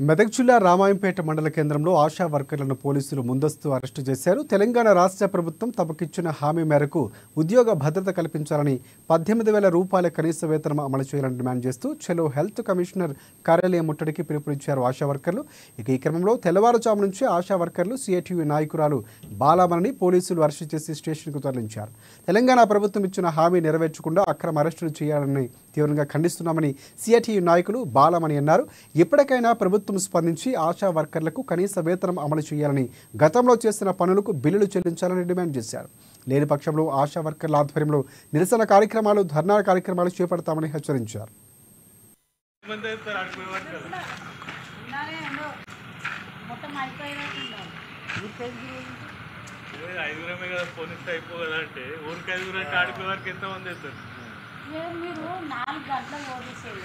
మెదక్ జిల్లా రామాయంపేట మండల కేంద్రంలో ఆశా వర్కర్లను పోలీసులు ముందస్తు అరెస్టు చేశారు. తెలంగాణ రాష్ట్ర ప్రభుత్వం తమకిచ్చిన హామీ మేరకు ఉద్యోగ భద్రత కల్పించాలని 18,000 రూపాయల కనీస వేతనం అమలు చేయాలని డిమాండ్ చేస్తూ చెలో హెల్త్ కమిషనర్ కార్యాలయం ముట్టడికి పిలుపునిచ్చారు ఆశా వర్కర్లు. ఈ క్రమంలో తెల్లవారుజాము నుంచి ఆశా వర్కర్లు సిఐటియు నాయకురాలు బాలమణిని పోలీసులు అరెస్టు చేసి స్టేషన్కు తరలించారు. తెలంగాణ ప్రభుత్వం ఇచ్చిన హామీ నెరవేర్చకుండా అక్రమ అరెస్టులు చేయాలని తీవ్రంగా ఖండిస్తున్నామని సిఐటియు నాయకులు బాలమణి అన్నారు. ఇప్పటికైనా ప్రభుత్వం స్పందించి ఆశా వర్కర్లకు కనీస వేతనం అమలు చేయాలని, గతంలో చేసిన పనులకు బిల్లులు చెల్లించాలని డిమాండ్ చేశారు. లేని పక్షంలో ఆశా వర్కర్ల ఆధ్వర్యంలో నిరసన కార్యక్రమాలు, ధర్నా కార్యక్రమాలు చేపడతామని హెచ్చరించారు. మీరు 4 గంటల ఓడిసేది